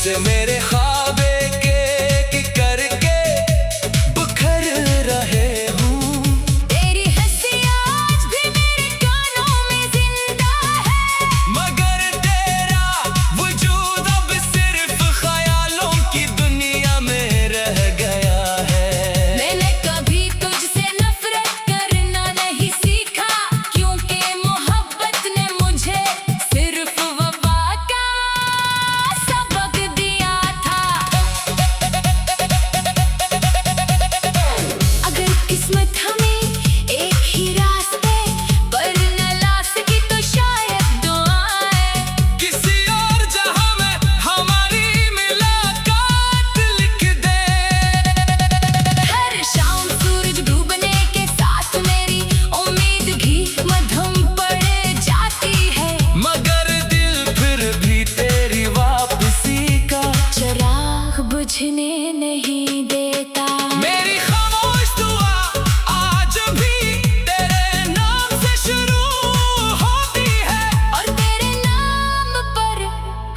जैसे मेरे ख्वाब के करके बिखर रहे हूँ। तेरी हंसी आज भी मेरे कानों में जिंदा है, मगर तेरा वजूद अब सिर्फ ख्यालों की दुनिया में रह गया है। मैंने कभी तुझसे नफरत करना नहीं सीखा, क्योंकि मोहब्बत ने मुझे सिर्फ वफा का सबक दिया था। अगर किस्मत हमें एक ही रास्ते पर न ला सकी तो शायद दुआएं किसी और जहां में हमारी मुलाकात लिख दे। हर शाम सूरज डूबने के साथ मेरी उम्मीद भी मध्यम पड़ जाती है, मगर दिल फिर भी तेरी वापसी का चिराग बुझने नहीं देता। मेरी खामोश दुआ आज भी तेरे नाम से शुरू होती है, और तेरे नाम पर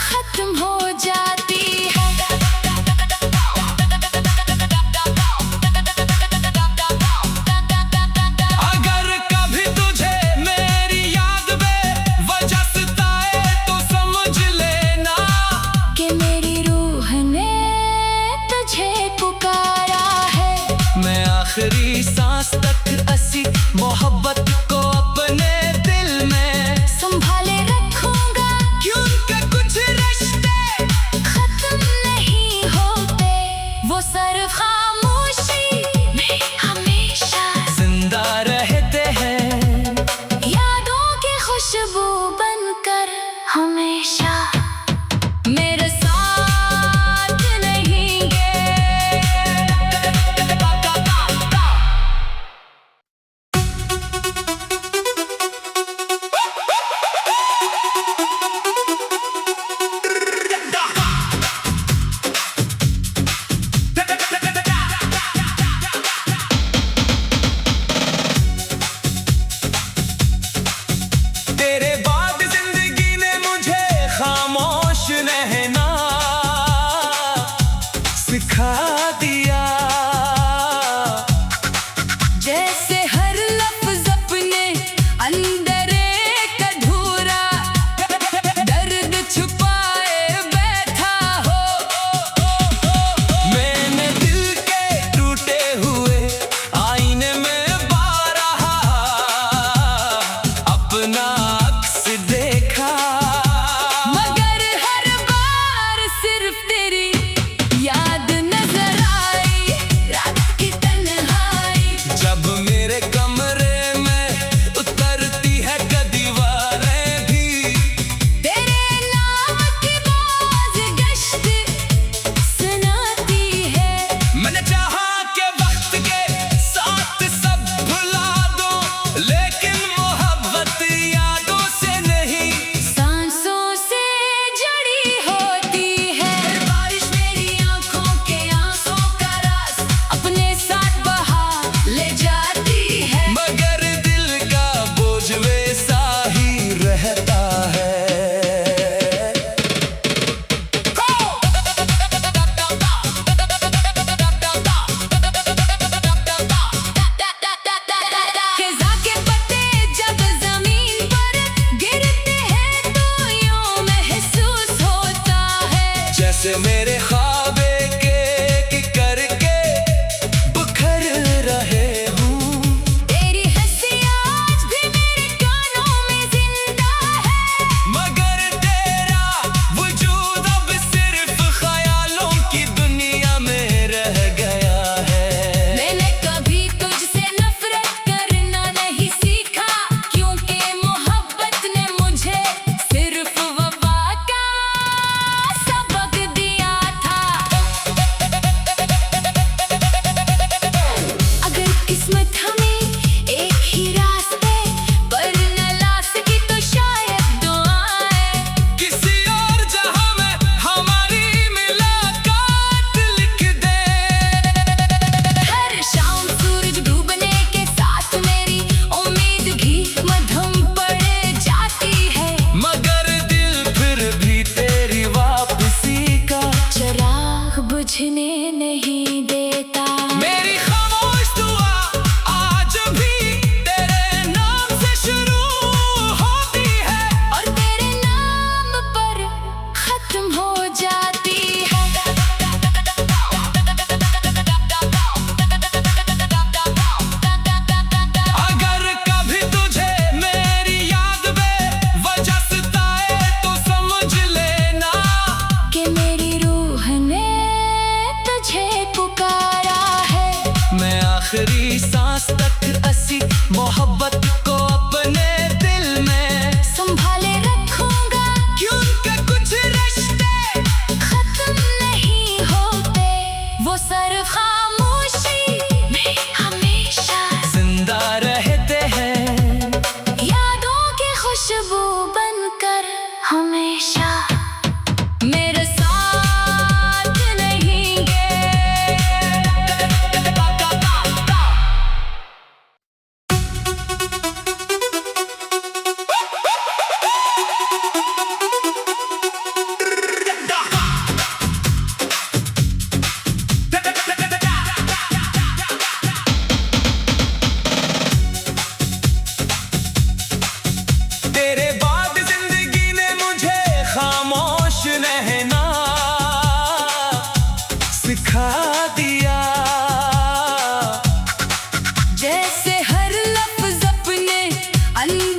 खत्म हो जाती है। अगर कभी तुझे मेरी याद बेवजह सताए तो समझ लेना कि मेरी रूह ने तुझे पुकारा है। मैं आखिरी सांस तक ऐसी मोहब्बत को अपने दिल में संभाले रखूंगा, क्योंकि कुछ रिश्ते खत्म नहीं होते, वो सिर्फ खामोशी में हमेशा जिंदा रहते हैं। यादों की खुशबू बनकर हमेशा मेरे साथ नहीं गे। तेरे बाद जिंदगी ने मुझे खामोश रहना सिखा दिया। जैसे हर लफ्ज अपने अंदर एक अधूरा दर्द छुपाए बैठा हो। मैंने दिल के टूटे हुए आईने में बारहा अपना अक्स देखा, मगर हर बार सिर्फ तेरी याद नजर आई, रात की तन्हाई जब मेरे हमेशा मेरे साथ रहेंगे। तेरे बाद जिंदगी ने मुझे खामोश रहना सिखा दिया। जैसे हर लफ्ज अपने अंदर